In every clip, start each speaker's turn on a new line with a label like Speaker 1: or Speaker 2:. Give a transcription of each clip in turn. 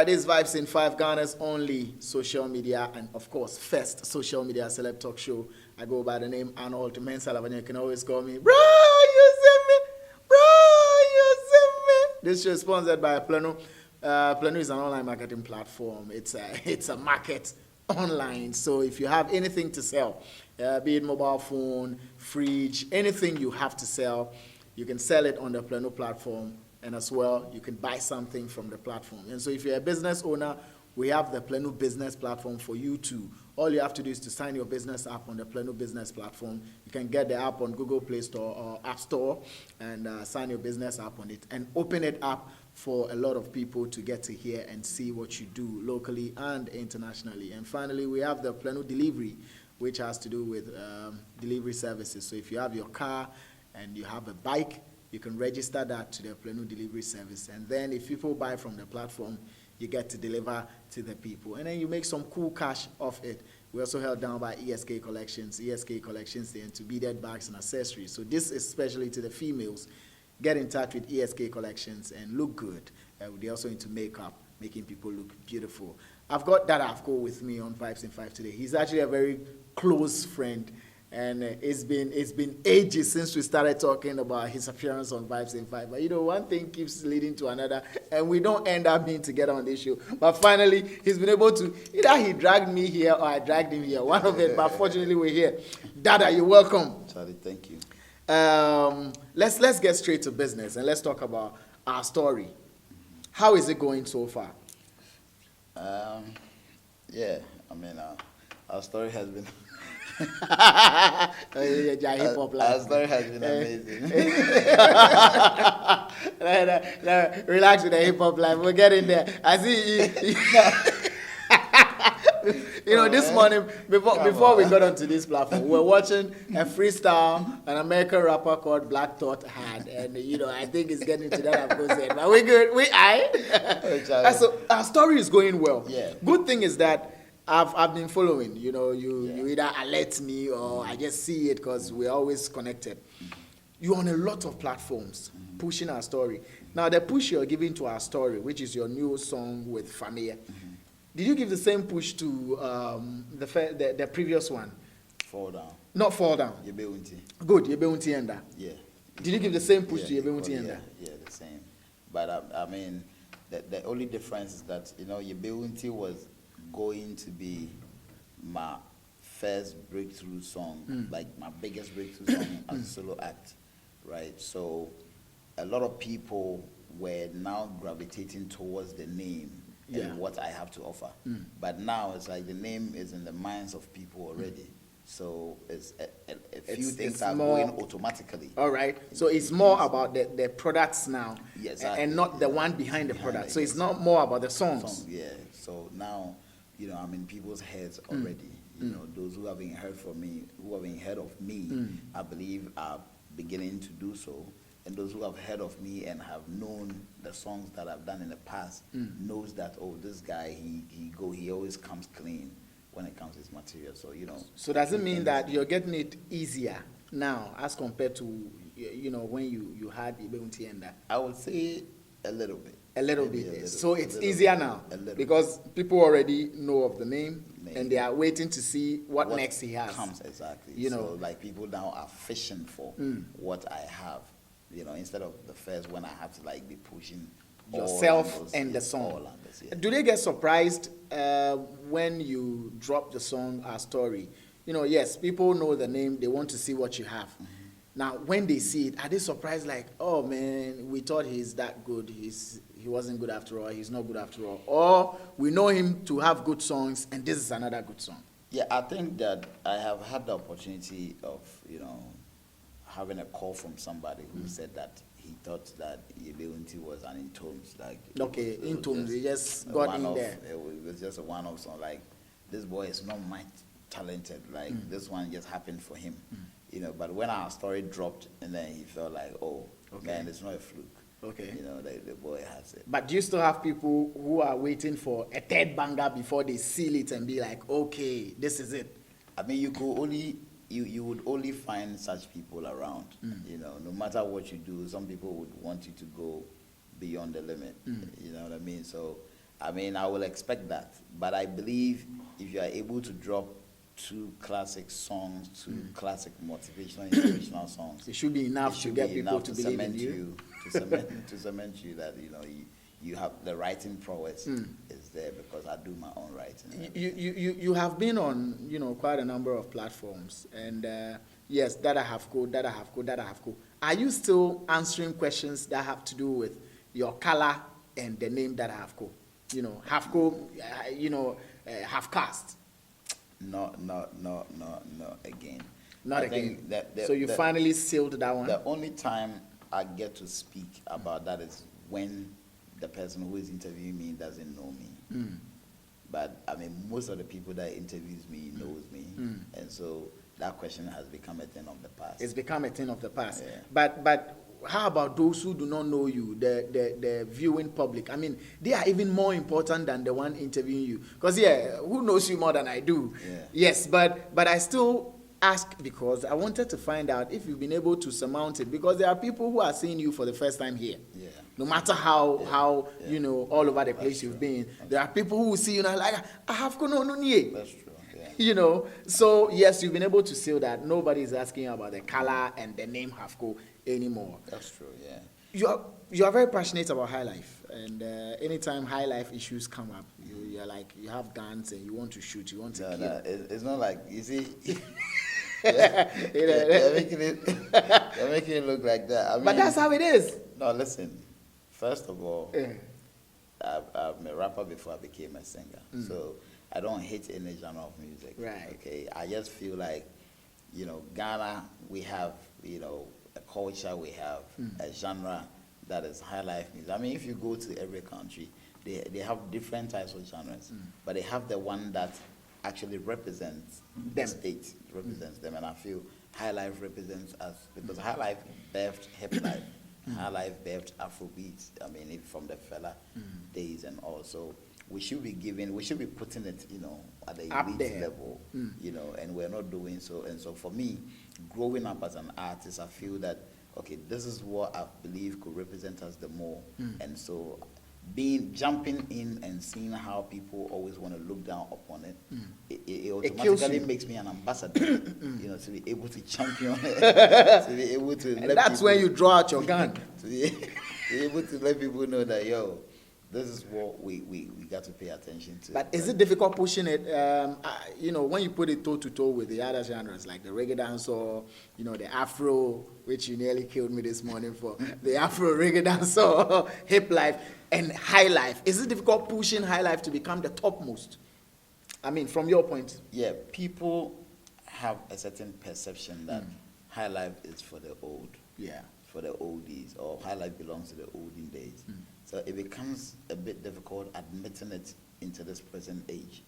Speaker 1: This Vibes in 5, Ghana's only social media and, of course, first social media celeb talk show. I go by the name Arnold. Elavanyo. You can always call me, bro, you see me? Bro, you see me? This show is sponsored by Plano. Plano is an online marketing platform. It's a market online. So if you have anything to sell, be it mobile phone, fridge, anything you have to sell, you can sell it on the Plano platform. And as well, you can buy something from the platform. And so if you're a business owner, we have the Plano Business Platform for you too. All you have to do is to sign your business app on the Plano Business Platform. You can get the app on Google Play Store or App Store and sign your business app on it and open it up for a lot of people to get to hear and see what you do locally and internationally. And finally, we have the Plano Delivery, which has to do with delivery services. So if you have your car and you have a bike, you can register that to the Plano Delivery Service. And then if people buy from the platform, you get to deliver to the people. And then you make some cool cash off it. We're also held down by ESK Collections. ESK Collections, they into beaded bags and accessories. So this is especially to the females. Get in touch with ESK Collections and look good. They're also into makeup, making people look beautiful. I've got Dada Hafco with me on Vibes in 5 today. He's actually a very close friend. And it's been ages since we started talking about his appearance on Vibes in 5. But you know, one thing keeps leading to another, and we don't end up being together on this show. But finally, he's been able to, either he dragged me here or I dragged him here, one of it, but fortunately we're here. Dada, you're welcome.
Speaker 2: Charlie, thank you.
Speaker 1: Let's get straight to business, and let's talk about our story. How is it going so far?
Speaker 2: Yeah, I mean, our story has been...
Speaker 1: Our
Speaker 2: story has been amazing.
Speaker 1: Relax with the hip hop life. We'll get in there. I see you know, this morning, before we got onto this platform, we were watching a freestyle an American rapper called Black Thought had. And, you know, I think it's getting to that, of course. But we good. So our story is going well.
Speaker 2: Yeah.
Speaker 1: Good thing is that I've been following, you know, you either alert me or I just see it because we're always connected. You're on a lot of platforms pushing our story. Now, the push you're giving to our story, which is your new song with Famia, did you give the same push to the previous one?
Speaker 2: Fall Down.
Speaker 1: Not Fall Down.
Speaker 2: Yebeunti.
Speaker 1: Good, Yebeunti Enda.
Speaker 2: Yeah.
Speaker 1: Did you give the same push to Yebeunti Enda?
Speaker 2: Yeah, the same. But I mean, the only difference is that, you know, Yebeunti was going to be my first breakthrough song, like my biggest breakthrough song as a solo act, right? So a lot of people were now gravitating towards the name and what I have to offer. But now it's like the name is in the minds of people already. So it's a few things are going automatically.
Speaker 1: All right. So it's more about the products now,
Speaker 2: yes,
Speaker 1: and not the one behind the product. So it's not more about the songs.
Speaker 2: Yeah. So now, you know, I'm in people's heads already. You know, those who haven't heard from me, who haven't heard of me, I believe are beginning to do so. And those who have heard of me and have known the songs that I've done in the past knows that, oh, this guy, he always comes clean when it comes to his material. So, you know. So
Speaker 1: does it mean that you're getting it easier now as compared to, you know, when you had Yebeunti Enda?
Speaker 2: I would say a little bit.
Speaker 1: A little bit. So it's easier now because people already know of the name and they are waiting to see what next he has.
Speaker 2: Comes exactly.
Speaker 1: You know,
Speaker 2: so like people now are fishing for what I have. You know, instead of the first when I have to like be pushing
Speaker 1: yourself and the song. Do they get surprised when you drop the song Our Story? You know, yes, people know the name. They want to see what you have. Now, when they see it, are they surprised like, oh, man, we thought he's that good. He wasn't good after all. He's not good after all. Or we know him to have good songs, and this is another good song.
Speaker 2: Yeah, I think that I have had the opportunity of, you know, having a call from somebody who said that he thought that Yebeunti was an in-tones. Like,
Speaker 1: okay, in-tones. He just got in there.
Speaker 2: It was just a one-off song. Like, this boy is not much talented. Like, this one just happened for him. You know, but when our story dropped, and then he felt like, oh, man, it's not a fluke.
Speaker 1: Okay.
Speaker 2: You know, the boy has it.
Speaker 1: But do you still have people who are waiting for a third banger before they seal it and be like, okay, this is it?
Speaker 2: I mean, you would only find such people around. You know, no matter what you do, some people would want you to go beyond the limit. You know what I mean? So I mean, I will expect that. But I believe if you are able to drop 2 classic songs, 2 classic motivational, inspirational songs,
Speaker 1: It should be enough to get people to believe in you.
Speaker 2: To cement you that, you have the writing prowess is there, because I do my own writing.
Speaker 1: You have been on, quite a number of platforms, and yes, Dada Hafco. Are you still answering questions that have to do with your color and the name Dada Hafco? Hafco, half caste.
Speaker 2: No, again.
Speaker 1: Not
Speaker 2: I
Speaker 1: again.
Speaker 2: think that
Speaker 1: so you finally sealed that one?
Speaker 2: The only time I get to speak about that is when the person who is interviewing me doesn't know me. But I mean, most of the people that interviews me knows me, and so that question has become a thing of the past.
Speaker 1: It's become a thing of the past.
Speaker 2: Yeah.
Speaker 1: But how about those who do not know you, the viewing public? I mean, they are even more important than the one interviewing you. Because, who knows you more than I do?
Speaker 2: Yeah.
Speaker 1: Yes, but I still ask because I wanted to find out if you've been able to surmount it. Because there are people who are seeing you for the first time here.
Speaker 2: Yeah.
Speaker 1: No matter how all over the place you've been. There are people who will see you now like, I have no.
Speaker 2: That's true. Yeah.
Speaker 1: So yes, you've been able to seal that. Nobody is asking about the color and the name Hafco anymore.
Speaker 2: That's true, yeah.
Speaker 1: You are very passionate about high life, and anytime high life issues come up, you're like, you have guns and you want to shoot, you want to kill.
Speaker 2: No, it's not like, you see, you're making it look like that. I mean,
Speaker 1: but that's how it is.
Speaker 2: No, listen, first of all, I'm a rapper before I became a singer, so I don't hate any genre of music.
Speaker 1: Right.
Speaker 2: Okay, I just feel like, Ghana, we have, a culture, we have a genre that is high life music. I mean, if you go to every country, they have different types of genres, but they have the one that actually represents the state, represents them, and I feel high life represents us, because high life birthed hip life, high life birthed Afrobeats. I mean, from the fella days and all. So we should be putting it, at the elite level, and we're not doing so. And so for me, growing up as an artist, I feel that, okay, this is what I believe could represent us the more. And so jumping in and seeing how people always want to look down upon it, it automatically makes me an ambassador, to be able to champion it, to be able to
Speaker 1: and that's when you draw out your gun.
Speaker 2: to be able to let people know that, this is what we got to pay attention to.
Speaker 1: But is it difficult pushing it, when you put it toe-to-toe with the other genres, like the reggae dance or, the Afro, which you nearly killed me this morning for, the Afro reggae dance or hip life and high life. Is it difficult pushing high life to become the topmost? I mean, from your point.
Speaker 2: Yeah, people have a certain perception that high life is for the old.
Speaker 1: Yeah.
Speaker 2: For the oldies, or high life belongs to the olden days. So it becomes a bit difficult admitting it into this present age,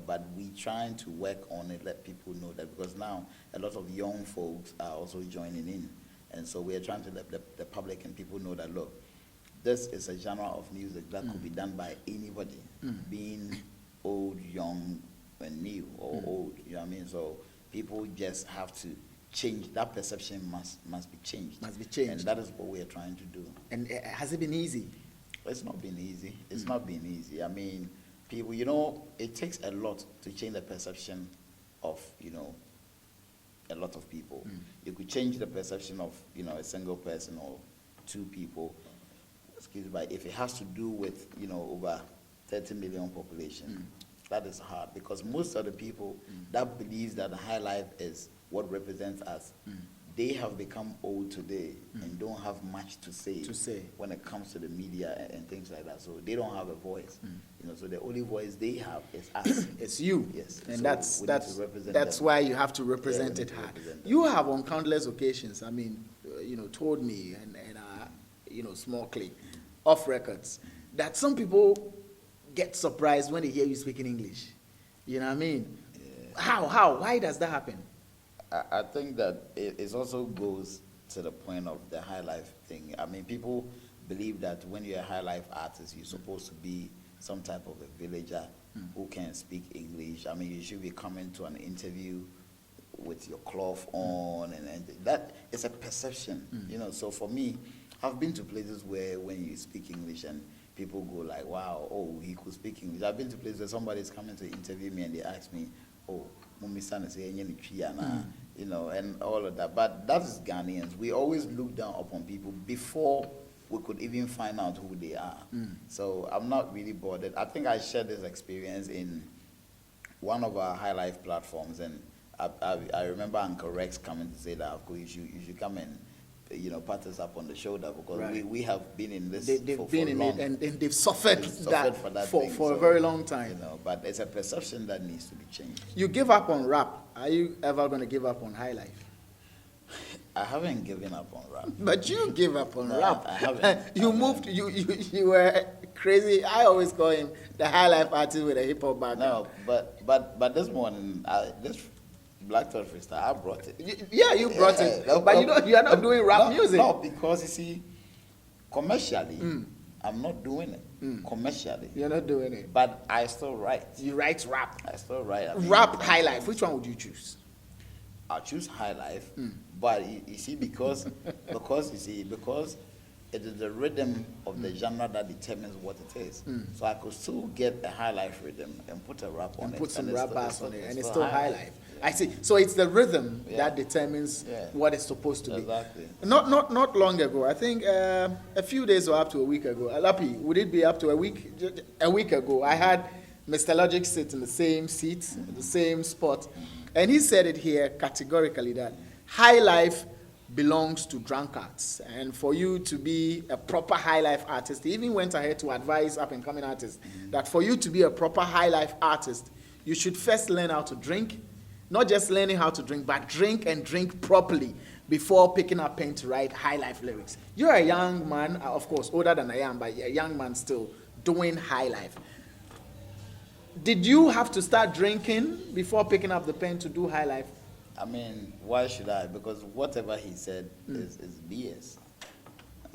Speaker 2: but we trying to work on it, let people know that, because now a lot of young folks are also joining in. And so we are trying to let the public and people know that, look, this is a genre of music that could be done by anybody, being old, young, and new, or old, you know what I mean? So people just have to change. That perception must be changed.
Speaker 1: Must be changed.
Speaker 2: And that is what we are trying to do.
Speaker 1: And has it been easy?
Speaker 2: It's not been easy. It's not been easy. I mean, people, it takes a lot to change the perception of, a lot of people. You could change the perception of, a single person or 2 people. Excuse me, but if it has to do with, over 30 million population, that is hard, because most of the people that believes that high life is what represents us, they have become old today and don't have much to say when it comes to the media and things like that. So they don't have a voice. So the only voice they have is us.
Speaker 1: It's you.
Speaker 2: Yes.
Speaker 1: And
Speaker 2: so
Speaker 1: that's why you have to represent it hard. You have on countless occasions, told me and Small Clay, off records, that some people get surprised when they hear you speaking English. You know what I mean? Yeah. How? Why does that happen?
Speaker 2: I think that it also goes to the point of the high life thing. I mean, people believe that when you're a high life artist, you're supposed to be some type of a villager who can speak English. I mean, you should be coming to an interview with your cloth on, and that is a perception, So for me, I've been to places where when you speak English and people go like, wow, oh, he could speak English. I've been to places where somebody's coming to interview me and they ask me, oh, Mummy San is you know, and all of that. But that is Ghanaians. We always look down upon people before we could even find out who they are. So I'm not really bothered. I think I shared this experience in one of our highlife platforms, and I remember Uncle Rex coming to say that, of course, you should come and, you know, pat us up on the shoulder, because we have been in this
Speaker 1: They've
Speaker 2: for
Speaker 1: been in
Speaker 2: long.
Speaker 1: it, and they've suffered for a very long time.
Speaker 2: You know, but it's a perception that needs to be changed.
Speaker 1: You give up on rap. Are you ever going to give up on highlife?
Speaker 2: I haven't given up on rap.
Speaker 1: But you give up on
Speaker 2: No,
Speaker 1: rap.
Speaker 2: I haven't.
Speaker 1: You moved. You were crazy. I always call him the highlife artist with a hip hop background.
Speaker 2: No, but this morning, this Black Thought freestyle, I brought it.
Speaker 1: Yeah, you brought it. But you are not doing rap music.
Speaker 2: No, because you see, commercially, I'm not doing it. Commercially,
Speaker 1: You're not doing it.
Speaker 2: but I still write.
Speaker 1: You write rap.
Speaker 2: I still write. I mean,
Speaker 1: Rap, highlife. Which one would you choose?
Speaker 2: I'll choose highlife, but you see, because it is the rhythm of the genre that determines what it is. So I could still get a highlife rhythm and put a rap on
Speaker 1: And
Speaker 2: it.
Speaker 1: put some
Speaker 2: it's
Speaker 1: rap
Speaker 2: still-
Speaker 1: bass on it,
Speaker 2: it's
Speaker 1: and it's still highlife.
Speaker 2: Yeah.
Speaker 1: I see. So it's the rhythm
Speaker 2: Yeah.
Speaker 1: that determines
Speaker 2: Yeah.
Speaker 1: what it's supposed to be.
Speaker 2: Exactly.
Speaker 1: Not long ago. I think a few days or up to a week ago. Alapi, would it be up to a week? A week ago, I had Mr. Logic sit in the same seat, the same spot, and he said it here categorically that high life belongs to drunkards, and for you to be a proper high life artist, he even went ahead to advise up and coming artists that for you to be a proper high life artist, you should first learn how to drink. Not just learning how to drink, but drink and drink properly before picking up pen to write high life lyrics. You're a young man, of course, older than I am, but a young man still doing high life. Did you have to start drinking before picking up the pen to do high life?
Speaker 2: I mean, why should I? Because whatever he said is BS.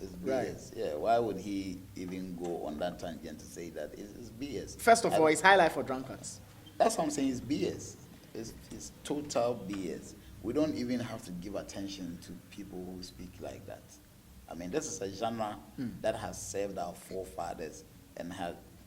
Speaker 2: It's BS.
Speaker 1: Right.
Speaker 2: Yeah, why would he even go on that tangent to say that it's BS?
Speaker 1: First of all, it's high life for drunkards.
Speaker 2: That's what I'm saying, it's BS. It's total BS. We don't even have to give attention to people who speak like that. I mean, this is a genre that has served our forefathers and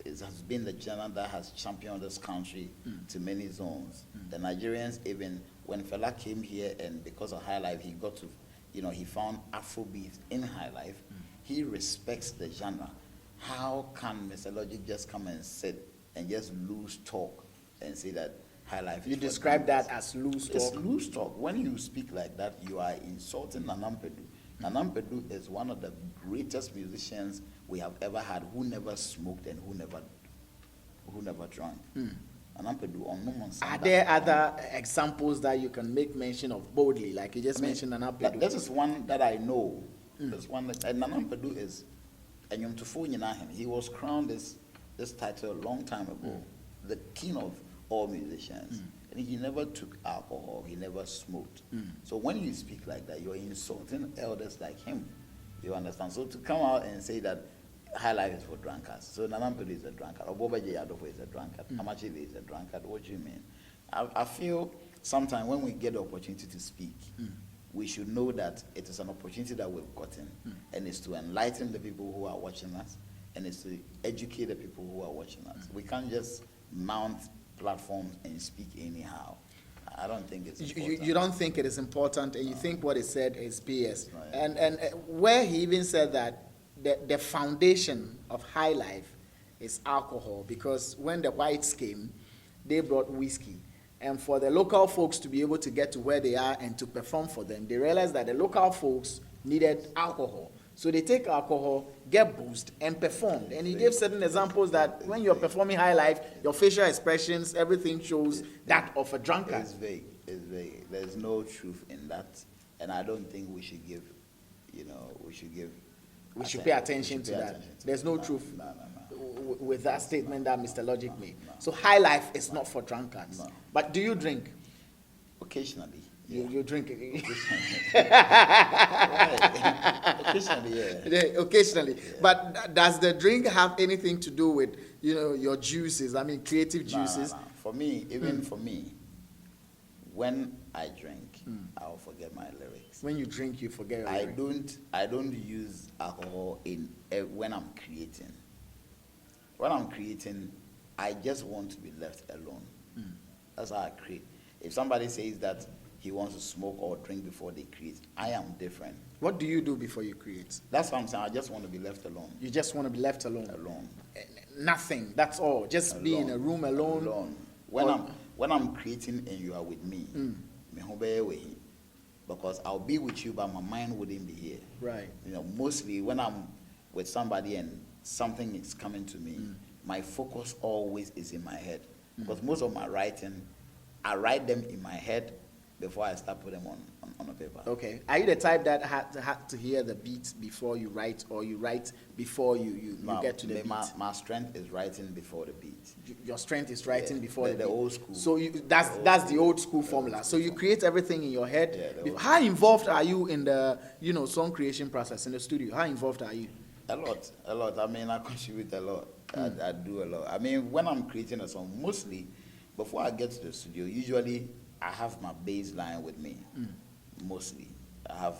Speaker 2: it has been the genre that has championed this country to many zones. The Nigerians, even when Fela came here, and because of High Life, he got to, you know, he found Afrobeat in High Life. He respects the genre. How can Mr. Logic just come and sit and just loose talk and say that High Life is
Speaker 1: You
Speaker 2: for
Speaker 1: describe
Speaker 2: drunkards?
Speaker 1: that as loose
Speaker 2: It's
Speaker 1: talk.
Speaker 2: loose talk. When you speak like that, you are insulting Nanampedu. Nanampedu is one of the greatest musicians we have ever had, who never smoked and who never drank. Nanampedu on no one's
Speaker 1: Are there other examples that you can make mention of boldly, like you just mentioned an
Speaker 2: This is one that I know. This one that, and Nanampedu is he was crowned this title a long time ago, the king of all musicians. And he never took alcohol, he never smoked. So when you speak like that, you're insulting elders like him. You understand? So to come out and say that High Life is for drunkards, so Nanampedu is a drunkard, Oboba Adofo is a drunkard, Amachile is a drunkard, what do you mean? I feel sometimes when we get the opportunity to speak, we should know that it is an opportunity that we've gotten, and it's to enlighten the people who are watching us, and it's to educate the people who are watching us. We can't just mount platforms and speak anyhow. I don't think it's important.
Speaker 1: You don't think it is important, and you think what he said is BS.
Speaker 2: Right.
Speaker 1: And where he even said that the foundation of high life is alcohol, because when the whites came, they brought whiskey. And for the local folks to be able to get to where they are and to perform for them, they realized that the local folks needed alcohol. So they take alcohol, get boozed, and performed. And he gave certain examples that when you're performing high life, your facial expressions, everything shows that of a drunkard.
Speaker 2: It's vague. It's vague. There's no truth in that. And I don't think we should give, we should
Speaker 1: pay attention to that. There's no truth with that statement that Mr. Logic made. So high life is not for drunkards.
Speaker 2: No.
Speaker 1: But do you drink?
Speaker 2: Occasionally.
Speaker 1: You drink it.
Speaker 2: Occasionally, yeah.
Speaker 1: Occasionally.
Speaker 2: Yeah.
Speaker 1: But does the drink have anything to do with, your juices? I mean, creative juices?
Speaker 2: No. For me, even for me, when I drink, I'll forget my lyrics.
Speaker 1: When you drink, you forget your lyrics.
Speaker 2: I don't use alcohol when I'm creating. when I'm creating, I just want to be left alone. That's how I create. If somebody says that he wants to smoke or drink before they create, I am different.
Speaker 1: What do you do before you create?
Speaker 2: That's what I'm saying. I just want to be left alone.
Speaker 1: You just want to be left alone.
Speaker 2: Alone.
Speaker 1: Nothing. That's all. Just be in a room alone.
Speaker 2: Alone. When I'm creating and you are with me, because I'll be with you, but my mind wouldn't be here.
Speaker 1: Right.
Speaker 2: You know, mostly when I'm with somebody and something is coming to me, my focus always is in my head. Because most of my writing, I write them in my head before I start putting them on a paper.
Speaker 1: Okay. Are you the type that had to hear the beat before you write, or you write before you get to the beat?
Speaker 2: My strength is writing before the beat.
Speaker 1: Your strength is writing before the beat.
Speaker 2: Old school.
Speaker 1: So that's the old school formula. So you create everything in your head.
Speaker 2: Yeah,
Speaker 1: How involved are you in the song creation process in the studio? How involved are you?
Speaker 2: A lot. I mean, I contribute a lot. I do a lot. I mean, when I'm creating a song, mostly before I get to the studio, usually I have my bass line with me. Mostly, I have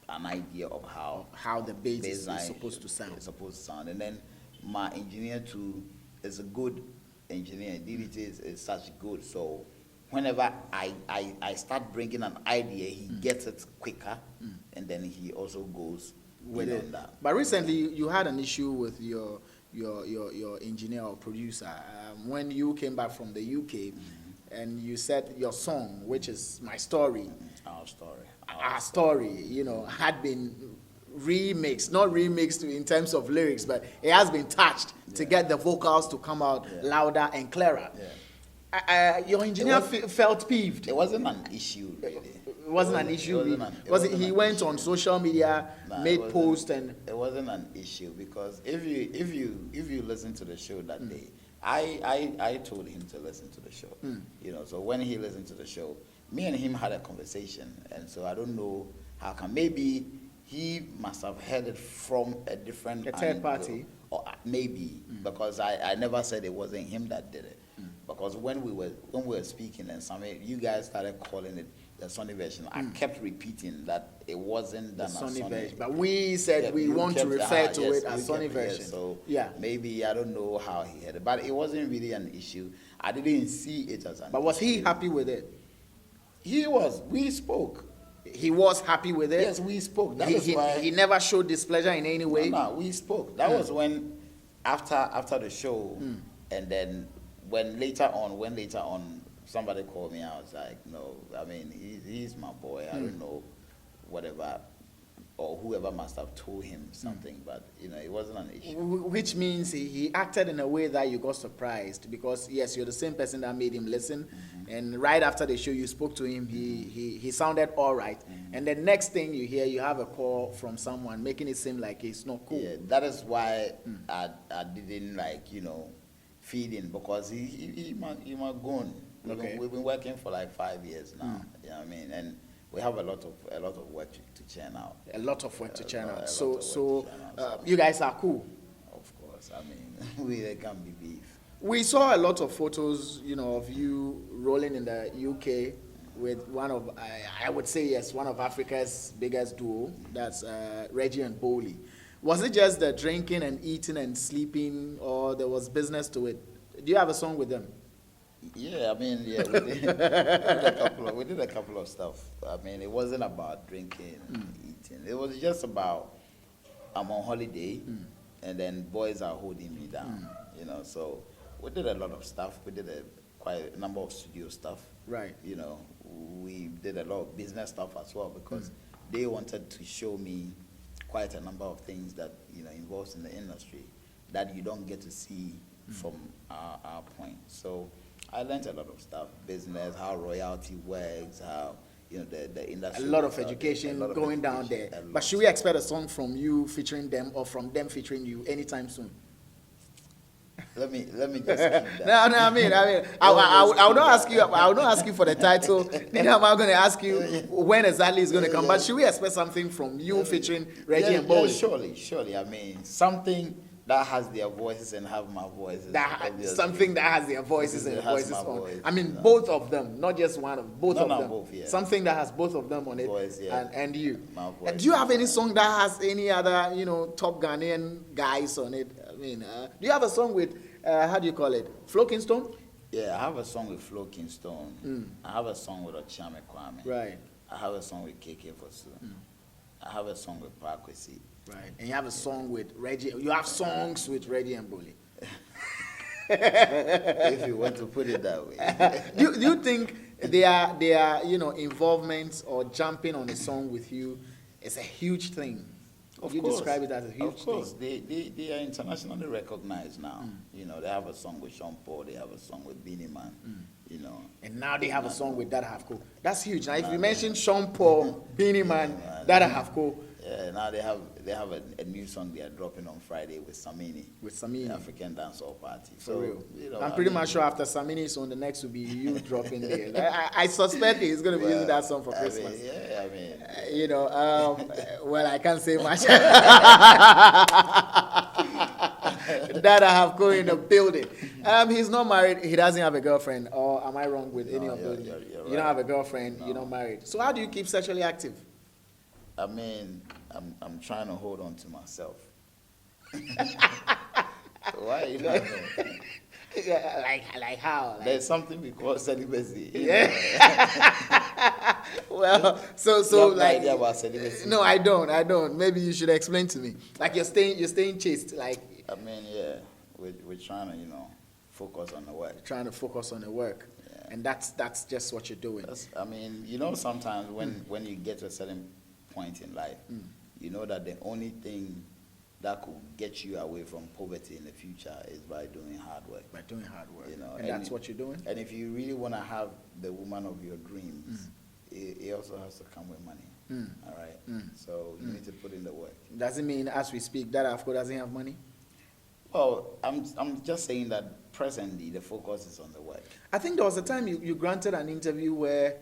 Speaker 2: an idea of how
Speaker 1: the bass is
Speaker 2: line
Speaker 1: supposed to sound.
Speaker 2: It's supposed to sound, and then my engineer too is a good engineer. DDT is such good. So whenever I start bringing an idea, he gets it quicker, and then he also goes with it. That.
Speaker 1: But recently, you had an issue with your engineer or producer when you came back from the UK, and you said your song, which is My Story, our story, had been remixed, not remixed in terms of lyrics, but it has been touched to get the vocals to come out louder and clearer. Your engineer felt peeved.
Speaker 2: It wasn't an issue, really.
Speaker 1: It wasn't an issue. He went on social media, made posts, and
Speaker 2: it wasn't an issue because if you listen to the show that day, I told him to listen to the show. So when he listened to the show, me and him had a conversation, and so I don't know how come. Maybe he must have heard it from a different
Speaker 1: third party,
Speaker 2: or maybe because I never said it wasn't him that did it. Because when we were speaking and you guys started calling it the Sony version, I kept repeating that it wasn't done as Sony version.
Speaker 1: But we said we want to refer to it as Sony version.
Speaker 2: So maybe I don't know how he had it, but it wasn't really an issue. I didn't see it as an issue.
Speaker 1: But was he happy with it?
Speaker 2: He was. We spoke.
Speaker 1: He was happy with it?
Speaker 2: Yes, we spoke.
Speaker 1: He never showed displeasure in any way?
Speaker 2: No, we spoke. That was when, after the show, and then when later on somebody called me, I was like, no, I mean, he's my boy. I don't know, whatever, or whoever must have told him something, but, it wasn't an issue.
Speaker 1: Which means he acted in a way that you got surprised, because, yes, you're the same person that made him listen, and right after the show, you spoke to him, he sounded all right, and the next thing you hear, you have a call from someone making it seem like it's not cool.
Speaker 2: Yeah, that is why I didn't, feed in, because he might go on.
Speaker 1: Okay.
Speaker 2: We've been working for 5 years now. You know what I mean? And we have a lot of work to churn out.
Speaker 1: A lot of work to churn out. So you guys are cool.
Speaker 2: Of course. I mean, there can be beef.
Speaker 1: We saw a lot of photos, of you rolling in the UK with one of, I would say, yes, one of Africa's biggest duo. That's Reggie and Bowley. Was it just the drinking and eating and sleeping, or there was business to it? Do you have a song with them?
Speaker 2: Yeah, I mean, we did a couple of stuff. I mean, it wasn't about drinking and eating. It was just about, I'm on holiday, and then boys are holding me down, So we did a lot of stuff. We did quite a number of studio stuff.
Speaker 1: Right.
Speaker 2: We did a lot of business stuff as well, because they wanted to show me quite a number of things that, involves in the industry that you don't get to see from our point. So I learned a lot of stuff, business, how royalty works, how, the industry.
Speaker 1: A lot of education going down there. But should we expect a song from you featuring them, or from them featuring you anytime soon?
Speaker 2: Let me just keep that.
Speaker 1: No, I mean, I will not ask you. I will not ask you for the title. Neither am I going to ask you when exactly it's going to come. But should we expect something from you featuring Reggie and Bowley?
Speaker 2: Surely. I mean, something that has their voices and have my voices.
Speaker 1: Something that has their voices and voices on. I mean, both of them, not just one of both of them.
Speaker 2: Both, yeah.
Speaker 1: Something that has both of them on it,
Speaker 2: voice, yeah.
Speaker 1: and you.
Speaker 2: My voice.
Speaker 1: Do you have any song that has any other, top Ghanaian guys on it? I mean, do you have a song with how do you call it? Flo Kingston?
Speaker 2: Yeah, I have a song with Flo Kingston. I have a song with Ochiame Kwame.
Speaker 1: Right.
Speaker 2: I have a song with KK Fosu. I have a song with Parkwesi.
Speaker 1: Right. And you have a song with Reggie. You have songs with Reggie and Bully.
Speaker 2: If you want to put it that way.
Speaker 1: Do you think their involvement or jumping on a song with you is a huge thing?
Speaker 2: Of
Speaker 1: you
Speaker 2: course.
Speaker 1: Describe it as a huge
Speaker 2: Of course.
Speaker 1: thing.
Speaker 2: They are internationally recognized now. They have a song with Sean Paul, they have a song with Beanie Man,
Speaker 1: And now they have a song with Dada Hafco. That's huge. Now, if you mention Sean Paul, Beanie Man, Dada Hafco.
Speaker 2: Yeah, now they have a new song they are dropping on Friday with Samini. The African Dancehall Party.
Speaker 1: For real. I'm pretty much sure after Samini's on, the next will be you dropping there. I suspect he's going to be using that song for Christmas. Well, I can't say much. Dada Hafco in the building. He's not married. He doesn't have a girlfriend. Or am I wrong with any of those? You don't have a girlfriend. No. You're not married. So how do you keep sexually active?
Speaker 2: I mean, I'm trying to hold on to myself. Why you laughing?
Speaker 1: Like how?
Speaker 2: There's something we call celibacy.
Speaker 1: Yeah. Well, so like.
Speaker 2: Idea about celibacy.
Speaker 1: No, I don't. Maybe you should explain to me. Like you're staying chaste. Like.
Speaker 2: I mean, yeah, we're trying to focus on the work.
Speaker 1: Trying to focus on the work. Yeah. And that's just what you're doing.
Speaker 2: Sometimes when you get to a certain point in life, you know that the only thing that could get you away from poverty in the future is by doing hard work.
Speaker 1: By doing hard work. And that's what you're doing?
Speaker 2: And if you really want to have the woman of your dreams, it also has to come with money. All right? So you need to put in the work.
Speaker 1: Does it mean, as we speak, that Afco doesn't have money?
Speaker 2: Well, I'm just saying that presently the focus is on the work.
Speaker 1: I think there was a time you granted an interview where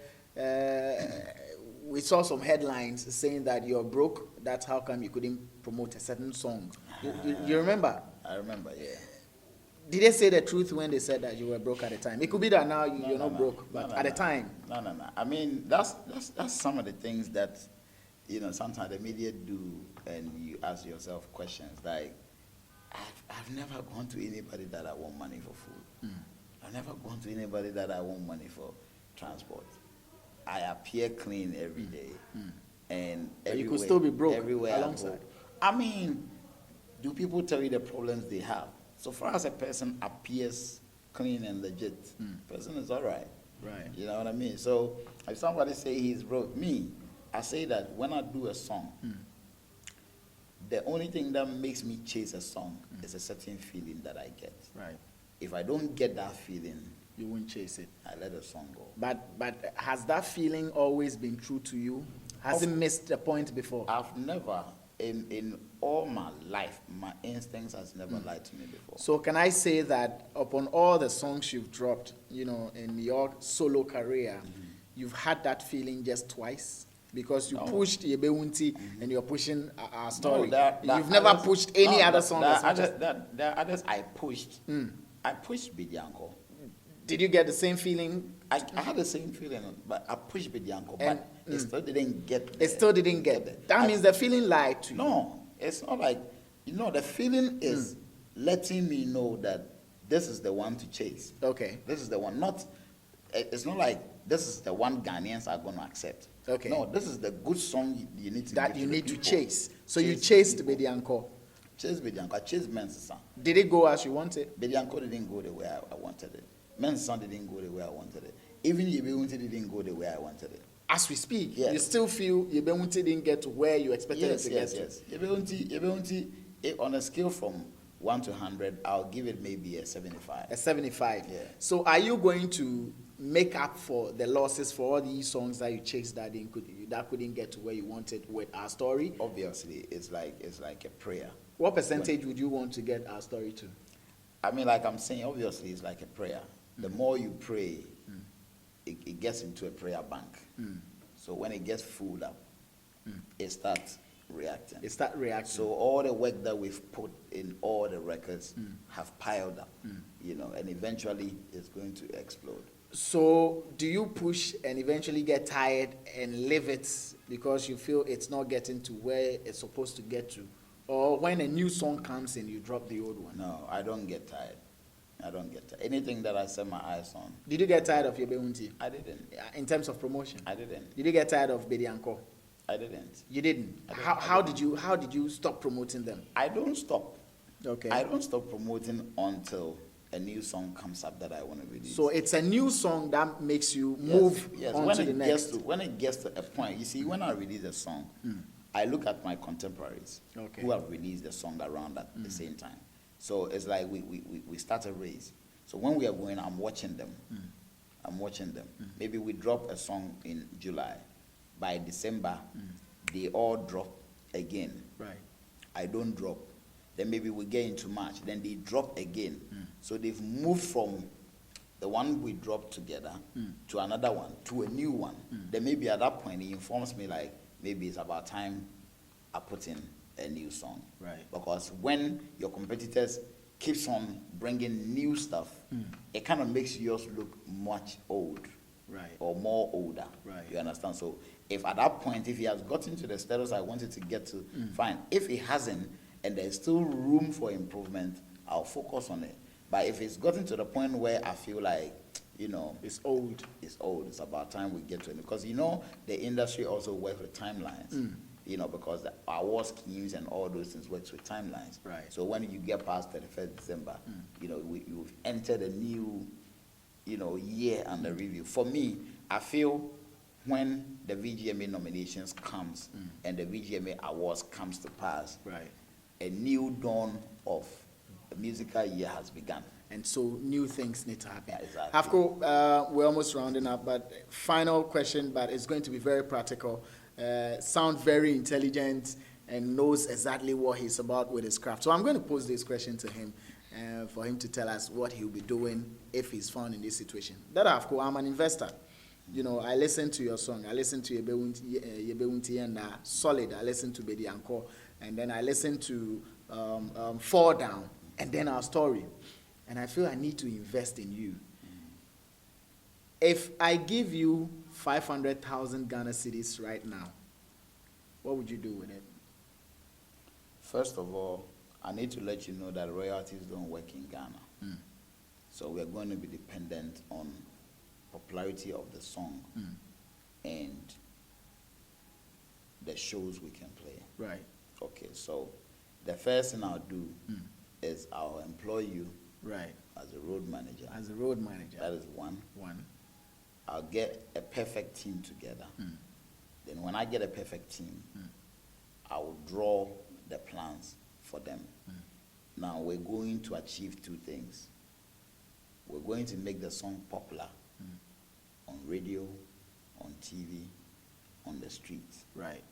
Speaker 1: we saw some headlines saying that you're broke. That's how come you couldn't promote a certain song. You remember?
Speaker 2: I remember, yeah.
Speaker 1: Did they say the truth when they said that you were broke at the time? It could be that now you're not broke, but at the time.
Speaker 2: No. I mean, that's some of the things that, sometimes the media do, and you ask yourself questions like, I've never gone to anybody that I want money for food. I've never gone to anybody that I want money for transport. I appear clean every day. And
Speaker 1: you could still be broke
Speaker 2: everywhere
Speaker 1: alongside.
Speaker 2: I mean, do people tell you the problems they have? So far as a person appears clean and legit, person is all right.
Speaker 1: Right.
Speaker 2: You know what I mean? So if somebody say he's broke, I say that when I do a song, the only thing that makes me chase a song is a certain feeling that I get.
Speaker 1: Right.
Speaker 2: If I don't get that feeling,
Speaker 1: you won't chase it.
Speaker 2: I let the song go.
Speaker 1: But has that feeling always been true to you? Has it missed the point before?
Speaker 2: I've never, in all my life, my instincts has never lied to me before.
Speaker 1: So can I say that upon all the songs you've dropped, in your solo career, you've had that feeling just twice? Because you pushed Yebewunti and you're pushing our story. You've never pushed any other song.
Speaker 2: There are others I pushed. I pushed Bidianko.
Speaker 1: Did you get the same feeling?
Speaker 2: I had the same feeling, but I pushed Bidianko, but it still didn't get there.
Speaker 1: It still didn't get there. That means the feeling lied to you.
Speaker 2: No, it's not like, the feeling is letting me know that this is the one to chase.
Speaker 1: Okay.
Speaker 2: This is the one. It's not like this is the one Ghanaians are going to accept.
Speaker 1: Okay.
Speaker 2: No, this is the good song you need to
Speaker 1: that you need to chase. So you chased Bidianko.
Speaker 2: Chased Bidianko. I chased Mensah.
Speaker 1: Did it go as you wanted?
Speaker 2: Bidianko didn't go the way I wanted it. Mensah didn't go the way I wanted it. Even Yebewunti didn't go the way I wanted it.
Speaker 1: As we speak, yes. You still feel Yebewunti didn't get to where you expected it to get to?
Speaker 2: Yes. Yebewunti, on a scale from 1 to 100, I'll give it maybe a 75.
Speaker 1: A 75.
Speaker 2: Yeah.
Speaker 1: So are you going to make up for the losses for all these songs that you chased that couldn't get to where you wanted with Our Story?
Speaker 2: Obviously, it's like a prayer.
Speaker 1: What percentage would you want to get Our Story to?
Speaker 2: I mean, like I'm saying, obviously, it's like a prayer. The more you pray, it gets into a prayer bank. So when it gets filled up, it starts reacting. So all the work that we've put in all the records have piled up, and eventually it's going to explode.
Speaker 1: So do you push and eventually get tired and leave it because you feel it's not getting to where it's supposed to get to? Or when a new song comes in, you drop the old one?
Speaker 2: No, I don't get tired. I don't get tired. Anything that I set my eyes on.
Speaker 1: Did you get tired of Yebewunti?
Speaker 2: I didn't.
Speaker 1: In terms of promotion?
Speaker 2: I didn't.
Speaker 1: Did you get tired of Bedianko?
Speaker 2: I didn't.
Speaker 1: You didn't? How did you stop promoting them?
Speaker 2: I don't stop.
Speaker 1: Okay.
Speaker 2: I don't stop promoting until a new song comes up that I want to release.
Speaker 1: So it's a new song that makes you move on to the next.
Speaker 2: When it gets to a point, you see, when I release a song, I look at my contemporaries who have released the song around at the same time. So it's like we start a race. So when we are going, I'm watching them. I'm watching them. Maybe we drop a song in July. By December, they all drop again.
Speaker 1: Right.
Speaker 2: I don't drop. Then maybe we get into March. Then they drop again. So they've moved from the one we dropped together to another one, to a new one. Then maybe at that point, he informs me like, maybe it's about time I put in a new song.
Speaker 1: Right.
Speaker 2: Because when your competitors keeps on bringing new stuff, it kind of makes yours look much old.
Speaker 1: Right.
Speaker 2: Or more older.
Speaker 1: Right.
Speaker 2: You understand? So if at that point, if he has gotten to the status I wanted to get to, fine. If he hasn't, and there's still room for improvement, I'll focus on it. But if it's gotten to the point where I feel like,
Speaker 1: it's old.
Speaker 2: It's old. It's about time we get to it. Because, the industry also works with timelines. Because the award schemes and all those things works with timelines.
Speaker 1: Right.
Speaker 2: So when you get past 31st December, you've entered a new, year under review. For me, I feel when the VGMA nominations comes and the VGMA awards comes to pass,
Speaker 1: right,
Speaker 2: a new dawn of a musical year has begun.
Speaker 1: And so new things need to happen.
Speaker 2: Yeah, exactly.
Speaker 1: Hafco, we're almost rounding up, but final question, but it's going to be very practical. Sound very intelligent and knows exactly what he's about with his craft. So I'm going to pose this question to him for him to tell us what he'll be doing if he's found in this situation. Dada Hafco, I'm an investor. I listen to your song. I listen to Yebewunti and Solid. I listen to Bedi Anko. And then I listen to Fall Down. And then our story. And I feel I need to invest in you. If I give you 500,000 Ghana cedis right now, what would you do with it?
Speaker 2: First of all, I need to let you know that royalties don't work in Ghana. So we're going to be dependent on popularity of the song and the shows we can play.
Speaker 1: Right.
Speaker 2: Okay, so the first thing I'll do is I'll employ you
Speaker 1: right
Speaker 2: as a road manager.
Speaker 1: As a road manager.
Speaker 2: That is one. I'll get a perfect team together. Then when I get a perfect team, I will draw the plans for them. Now we're going to achieve two things. We're going to make the song popular on radio, on TV, on the streets.
Speaker 1: Right.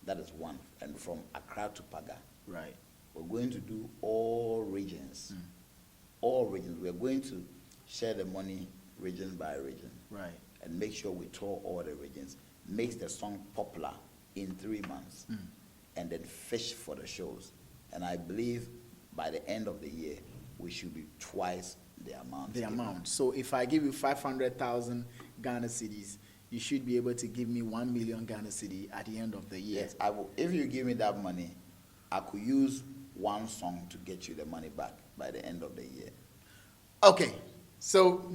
Speaker 2: That is one. And from Accra to Paga.
Speaker 1: Right.
Speaker 2: We're going to do all regions. All regions. We're going to share the money region by region.
Speaker 1: Right.
Speaker 2: And make sure we tour all the regions. Makes the song popular in 3 months. And then fish for the shows. And I believe by the end of the year, we should be twice the amount.
Speaker 1: The amount. So if I give you 500,000 Ghana cedis, you should be able to give me 1 million Ghana cedi at the end of the year.
Speaker 2: Yes, I will. If you give me that money, I could use one song to get you the money back by the end of the year.
Speaker 1: Okay, so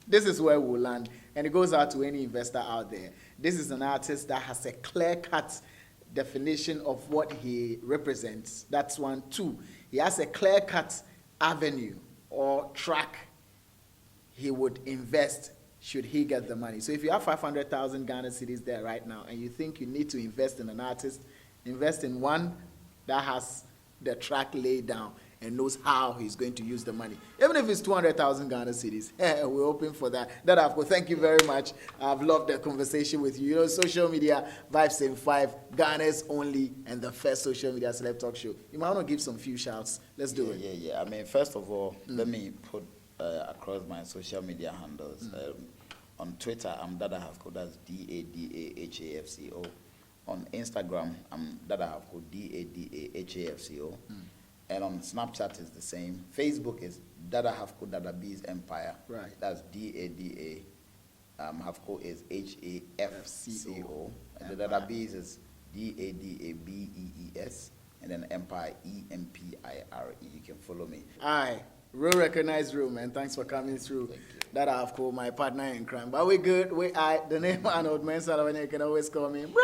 Speaker 1: this is where we'll land, and it goes out to any investor out there. This is an artist that has a clear-cut definition of what he represents. That's one. Two, he has a clear-cut avenue or track he would invest should he get the money. So if you have 500,000 Ghana cedis there right now and you think you need to invest in an artist, invest in one that has the track laid down and knows how he's going to use the money. Even if it's 200,000 Ghana cedis, we're hoping for that. Dada Hafco, thank you very much. I've loved the conversation with you. Social media, Vibe 75, Ghana's only and the first social media celeb talk show. You might want to give some few shouts. Let's do it.
Speaker 2: Yeah. I mean, first of all, let me put across my social media handles. On Twitter, I'm Dada Hafco, that's DADAHAFCO. On Instagram, I'm Dada Hafco, DADAHAFCO. And on Snapchat is the same. Facebook is Dada Hafco, Dada B's Empire.
Speaker 1: Right.
Speaker 2: That's DADA. Hafco is HAFCO. And the Dada B's is DADABEES. And then Empire, EMPIRE. You can follow me.
Speaker 1: Aye. Real recognized real, man. Thanks for coming through.
Speaker 2: Thank you.
Speaker 1: Dada Hafco, my partner in crime. But we good. The name Arnold, man, Elavanyo, you can always call me, bro.